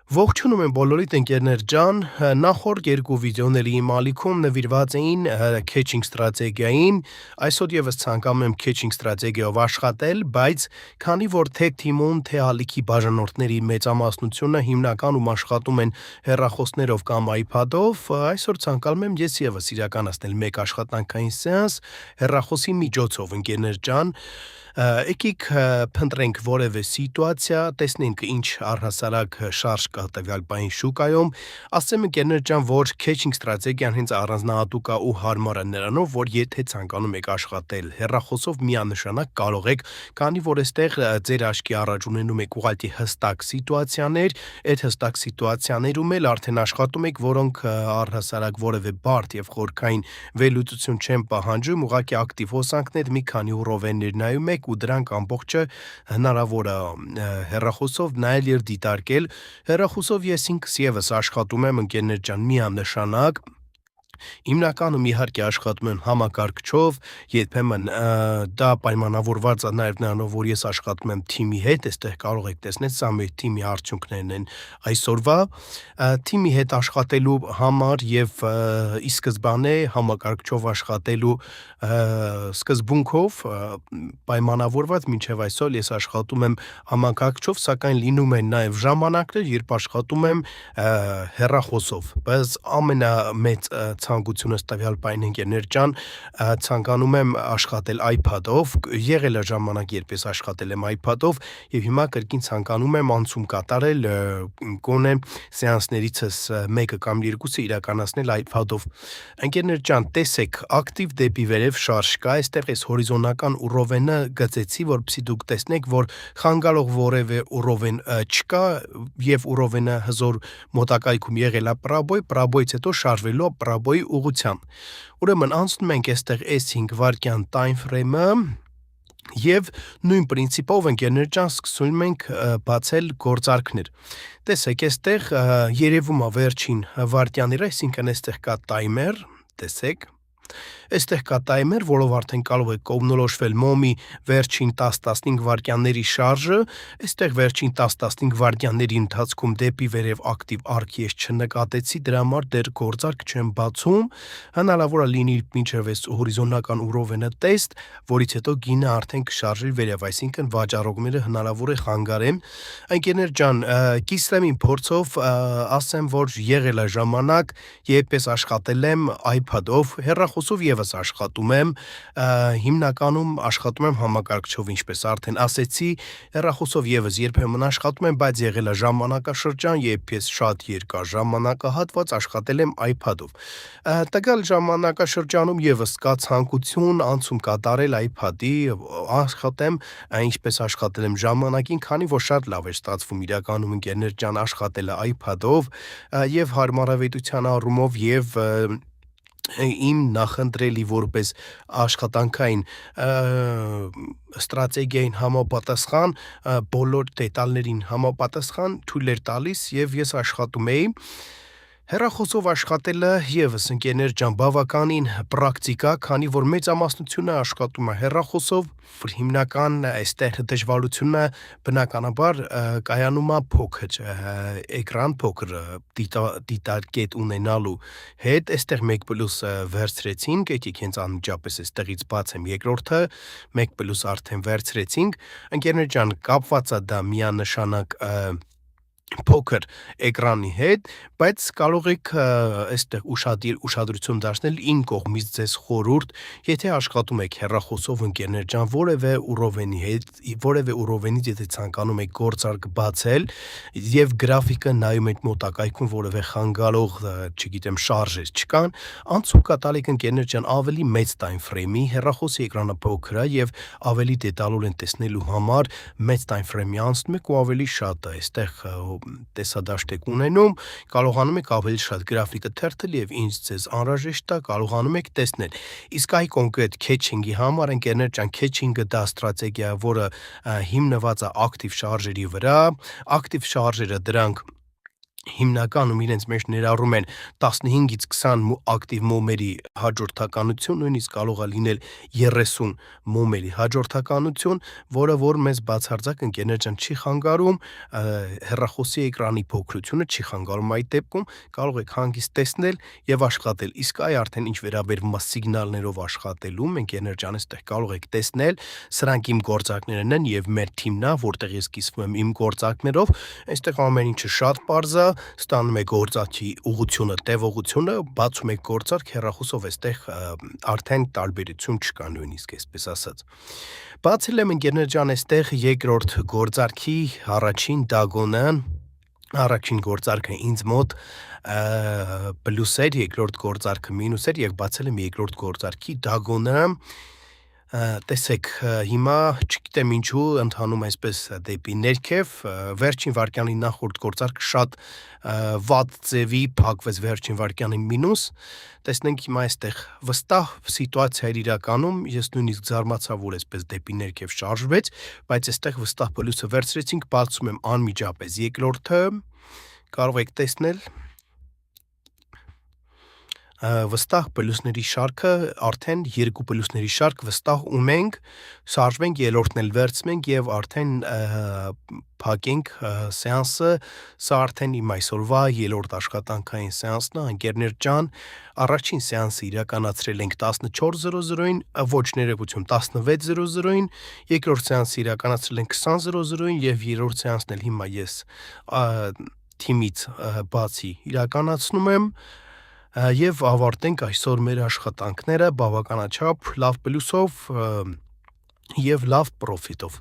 Ողջունում եմ բոլորիդ ընկերներ ջան, նախորդ երկու վիդեոների իմ ալիքում նվիրված էին քեչինգ ստրատեգիային, այսօր եւս ցանկանում եմ քեչինգ ստրատեգիայով աշխատել, բայց քանի որ թե թիմում, թե ալիքի բաժանորդների մեծամասնությունը հիմնականում աշխատում են հեռախոսներով կամ iPad-ով, այսօր ցանկանում եմ ես եւս իրականացնել մեկ աշխատանքային սեանս հեռախոսի միջոցով, ընկերներ ջան, եկեք փնտրենք որևէ սիտուացիա, տեսնենք ինչ առհասարակ շարժ կա տվյալ բանի շուկայում, ասեմ ընկերներ ջան, որ քեչինգ ստրատեգիան հենց առանձնահատուկ է ու հարմար է նրանով, որ եթե ցանկանում եք աշխատել հեռախոսով միանշանակ կարող եք, քանի որ այստեղ ձեր աչքի առաջ ունենում եք ուղղակի հստակ սիտուացիաներ, այդ հստակ սիտուացիաներում էլ արդեն աշխատում եք, որոնք առհասարակ որևէ բարդ եւ խորքային վերլուծություն չեն պահանջում, ուղղակի ակտիվ հոսանքներ մի քանի րոպեներ նայում եք ու դրանք ամբողջը հնարավոր է հեռախոսով նայել եւ դիտարկել։ Հեռախոսով ես ինքս եւս աշխատում եմ ընկերներ ջան միանշանակ Հիմնականում իհարկե աշխատում եմ համակարգչով, երբեմն դա պայմանավորված է նաև նրանով, որ ես աշխատում եմ թիմի հետ, այստեղ կարող եք տեսնել, սա մեր թիմի արդյունքներն են այսօրվա, թիմի հետ աշխատելու համար եւ ի սկզբանե համակարգչով աշխատելու սկզբունքով պայմանավորված մինչև այսօր ես աշխատում եմ համակարգչով, սակայն լինում են նաև ժամանակներ, երբ աշխատում եմ հեռախոսով, բայց ամենամեծ ցանկությունս տվյալ պայն ընկերներ ջան, ցանկանում եմ աշխատել iPad-ով, եղել է ժամանակ, երբ ես աշխատել եմ iPad-ով եւ հիմա կրկին ցանկանում եմ անցում կատարել գոնե սեանսներիցս մեկը կամ երկուսը իրականացնել iPad-ով։ Ընկերներ ջան, տեսեք, ակտիվ դեպի վերև շարժ կա, այստեղ էս հորիզոնական ուռովենը գծեցի, որպեսզի դուք տեսնեք, որ խանգարող որևէ ուռովեն չկա եւ ուռովենը հզոր մոտակայքում եղել է պրաբոյից հետո շարժվելու պրաբոյի ուղղությամբ։ Ուրեմն անցնում ենք այստեղ S5 վայրկյան time frame-ը եւ նույն պրինցիպով ընկերներ ջան սկսում ենք բացել գործարքներ։ Տեսեք, այստեղ երևում է վերջին վայրկյանները, այսինքն այստեղ կա timer, տեսեք։ Այստեղ կա timer, որով արդեն կարող եք կողմնորոշվել մոմի վերջին 10-15 վայրկյանների շարժը, այստեղ վերջին 10-15 վայրկյանների ընթացքում դեպի վերև ակտիվ արկ ես չնկատեցի, դրա համար դեռ գործարք չեմ բացում, հնարավոր է լինի մինչև այս հորիզոնական ուռովենը տեստ, որից հետո գինը արդեն կշարժի վերև, այսինքն վաճառողները հնարավոր է խանգարեն։ Ընկերներ ջան, կիսրեմին փորձով ասեմ, որ եղել է ժամանակ, երբ ես աշխատել եմ iPad-ով, հեռախոսով եւս աշխատում եմ, հիմնականում աշխատում եմ համակարգչով, ինչպես արդեն ասեցի, հեռախոսով եւս երբեմն աշխատում եմ, բայց եղել է ժամանակաշրջան, երբ ես շատ երկար ժամանակահատված աշխատել եմ iPad-ով։ Տվյալ ժամանակաշրջանում եւս կա ցանկություն անցում կատարել iPad-ի, աշխատեմ, ինչպես աշխատել եմ ժամանակին, քանի որ շատ լավ է ստացվում իրականում ընկերներ ջան աշխատելը iPad-ով եւ հարմարավետության առումով եւ իմ նախընտրելի որպես աշխատանքային ստրատեգիային համապատասխան բոլոր դետալներին համապատասխան թույլ էր տալիս եւ ես աշխատում էի Հեռախոսով աշխատելը եւս ընկերներ ջան բավականին պրակտիկա, քանի որ մեծամասնությունը աշխատում է հեռախոսով, հիմնական այստեղ դժվարությունը բնականաբար կայանում է փոքր էկրան, փոքր դիտարկետ ունենալու հետ, այստեղ 1+ վերցրեցինք, եկեք հենց անմիջապես այստեղից բացեմ երկրորդը, 1+ արդեն վերցրեցինք, ընկերներ ջան, կապված է դա միանշանակ փոքր էկրանի հետ, բայց կարող եք այստեղ ուշադրություն դարձնել իմ կողմից ձեզ խորհուրդ, եթե աշխատում եք հեռախոսով ընկերներ ջան, որևէ ուռովենի հետ, որևէ ուռովենից եթե ցանկանում եք գործարք բացել եւ գրաֆիկը նայում եք մոտակայքում որևէ խանգարող, չգիտեմ, շարժեր չկան, անցում կատարեք ընկերներ ջան ավելի մեծ time frame-ի, հեռախոսի էկրանը փոքր է եւ ավելի դետալոր են տեսնելու համար մեծ time frame-ի անցնում եք ու ավելի շատ է այստեղ տեսադաշտ եք ունենում, կարողանում եք ավելի շատ գրաֆիկը թերթել եւ ինչ ձեզ անհրաժեշտ է, կարողանում եք տեսնել։ Իսկ այ կոնկրետ քեչինգի համար ընկերներ ջան, քեչինգը դա ստրատեգիա է, որը հիմնված է ակտիվ շարժերի վրա, ակտիվ շարժերը դրանք հիմնականում իրենց մեջ ներառում են 15-ից 20 ակտիվ մոմերի հաջորդականություն, նույնիսկ կարող է լինել 30 մոմերի հաջորդականություն, որը որ մեզ բացարձակ ընկերներ ջան չի խանգարում, հեռախոսի էկրանի փոքրությունը չի խանգարում այդ դեպքում, կարող եք հանգիստ տեսնել եւ աշխատել։ Իսկ այ արդեն ինչ վերաբերվում է սիգնալներով աշխատելուն, ընկերներ ջան, այստեղ կարող եք տեսնել, սրանք իմ գործակներն են եւ մեր թիմն է, որտեղ ես կիսվում եմ իմ գործակներով, այստեղ ամեն ինչը շատ պարզ է, ստանում եք գործարքի ուղղությունը, տևողությունը, բացում եք գործարք, հեռախոսով այստեղ արդեն տարբերություն չկա նույնիսկ այսպես ասած։ Բացել եմ ընկերներ ջան այստեղ երկրորդ գործարքի առաջին դագոնը, առաջին գործարքը ինձ մոտ պլյուս էր, երկրորդ գործարքը մինուս էր եւ բացել եմ երկրորդ գործարքի դագոնը, տեսեք հիմա չգիտեմ ինչու ընթանում այսպես դեպի ներքև, վերջին վարկյանի նախորդ գործարքը շատ վատ ձևի փակվեց վերջին վարկյանի մինուս, տեսնենք հիմա այստեղ վստահ սիտուացիա էր իրականում, ես նույնիսկ զարմացա, որ այսպես դեպի ներքև շարժվեց, բայց այստեղ վստահ պլյուսը վերցրեցինք, բացում եմ անմիջապես երկրորդը, կարող եք տեսնել վստահ պլյուսների շարքը, արդեն երկու պլյուսների շարք վստահ ունենք, շարժվենք, ելորդն էլ վերցնենք եւ արդեն փակենք սեանսը, սա արդեն իմ այսօրվա ելորդ աշխատանքային սեանսն է, ընկերներ ջան, առաջին սեանսը իրականացրել ենք 14:00-ին, ոչ ներողություն 16:00-ին, երկրորդ սեանսը իրականացրել ենք 20:00-ին եւ երրորդ սեանսն էլ հիմա ես թիմից բացի իրականացնում եմ եւ ավարտենք այսօր մեր աշխատանքները բավականաչափ լավ պլյուսով եւ լավ պրոֆիտով։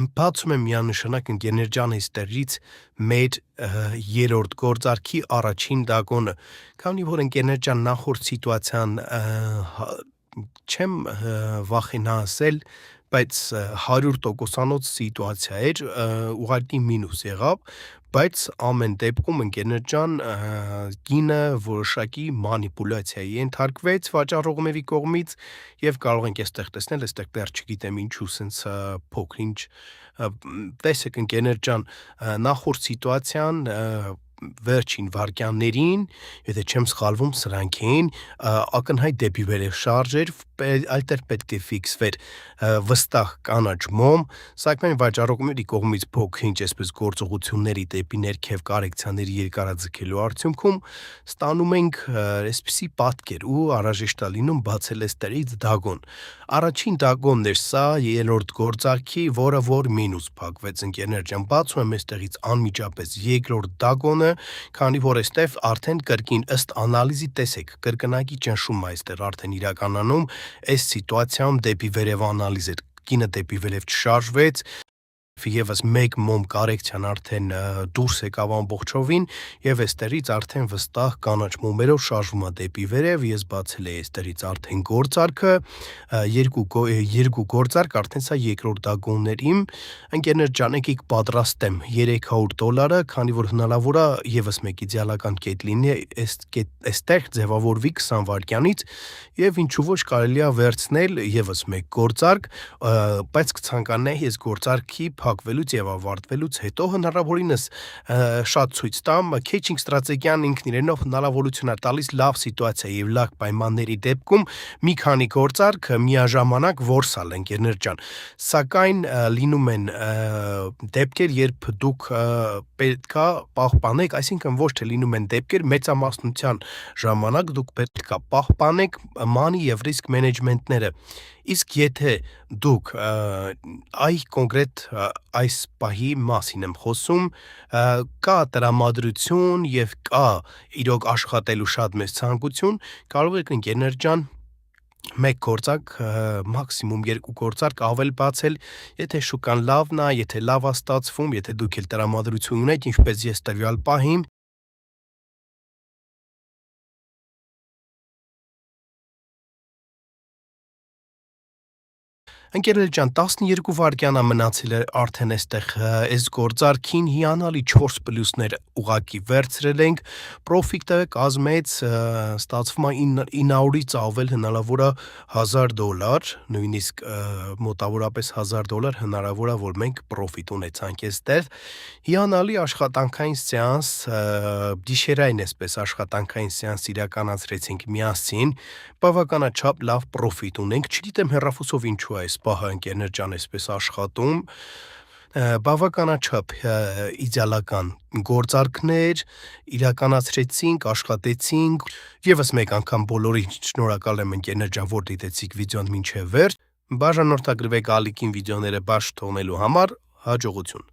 Բացում եմ միանշանակ ընկերներ ջան այստեղից մեր երրորդ գործարքի առաջին դագոնը, քանի որ ընկերներ ջան նախորդ սիտուացիան չեմ վախենա ասել, բայց 100%-անոց սիտուացիա էր, ուղղակի մինուս եղավ, բայց ամեն դեպքում ընկերներ ջան գինը որոշակի մանիպուլյացիայի ենթարկվեց վաճառողների կողմից եւ կարող ենք այստեղ տեսնել, այստեղ դեռ չգիտեմ ինչու սենց փոքր-ինչ տեսեք ընկերներ ջան, նախորդ սիտուացիան վերջին վարկյաններին, եթե չեմ սխալվում, սրանք էին, ակնհայտ դեպի վերև շարժեր, այդտեղ պետք է ֆիքսվեր վստահ կանաչ մոմ, սակայն վաճառողների կողմից փոքր-ինչ այսպես գործողությունների դեպի ներքև կարեկցիաների երկարաձգելու արդյունքում ստանում ենք այսպիսի պատկեր ու անհրաժեշտ է լինում բացել այստեղից դագոն։ Առաջին դագոնն էր սա, երրորդ գործարքի, որը որ մինուս փակվեց ընկերներ ջան, բացում եմ այստեղից անմիջապես երկրորդ դագոնը, քանի որ այստեղ արդեն կրկին ըստ անալիզի տեսեք, կրկնակի ճնշում է այստեղ արդեն իրականանում, այս սիտուացիայում դեպի վերև անալիզ էր, կինը դեպի վերև չշարժվեց, եւս մեկ մոմ կարեկցիան արդեն դուրս եկավ ամբողջովին եւ այստեղից արդեն վստահ կանաչ մոմերով շարժվում է դեպի վերև, ես բացել եմ այստեղից արդեն գործարքը, երկու գործարք, արդեն սա երկրորդ դագոնն էր իմ, ընկերներ ջան, եկեք պատրաստեմ $300, քանի որ հնարավոր է եւս մեկ իդեալական կետ լինի, այստեղ ձևավորվի 20 վայրկյանից եւ ինչու ոչ կարելի է վերցնել եւս մեկ գործարք, բայց կցանկանայի այս գործարքի փակվելուց եւ ավարտվելուց հետո հնարավորինս շատ ցույց տամ, քեչինգ ստրատեգիան ինքն իրենով հնարավորություն է տալիս լավ սիտուացիա եւ լավ պայմանների դեպքում մի քանի գործարք միաժամանակ որսալ ընկերներ ջան, սակայն լինում են դեպքեր, երբ դուք պետքա պահպանեք, այսինքն ոչ թե լինում են դեպքեր, մեծամասնության ժամանակ դուք պետքա պահպանեք money եւ risk management-ները, իսկ եթե դուք կոնկրետ այս պահի մասին եմ խոսում, կա տրամադրություն եւ կա իրոք աշխատելու շատ մեծ ցանկություն, կարող եք ընկերներ ջան մեկ գործարք, մաքսիմում երկու գործարք ավել բացել, եթե շուկան լավն է, եթե լավ է ստացվում, եթե դուք էլ տրամադրություն ունեք, ինչպես ես տվյալ պահին, Ընկերներ ջան, 12 վայրկյան մնացել է արդեն այստեղ այս գործարքին հիանալի 4 պլյուսներ ուղակի վերցրել ենք, պրոֆիտը կազմեց ստացվում է 900-ից ավել հնարավոր է $1000, նույնիսկ մոտավորապես $1000 հնարավոր է որ մենք պրոֆիտ ունեցանք այստեղ, հիանալի աշխատանքային սեանս, գիշերային այսպես աշխատանքային սեանս իրականացրեցինք միասին, բավականաչափ լավ պրոֆիտ ունենք, չգիտեմ հեռախոսով ինչու է այս պահը ընկերներ ջան այսպես աշխատում, բավականաչափ իդեալական գործարքներ իրականացրեցինք, աշխատեցինք, եւս մեկ անգամ բոլորին շնորհակալ եմ ընկերներ ջան, որ դիտեցիք վիդեոն մինչև վերջ, բաժանորդագրվեք ալիքին վիդեոները բաց թողնելու համար, հաջողություն։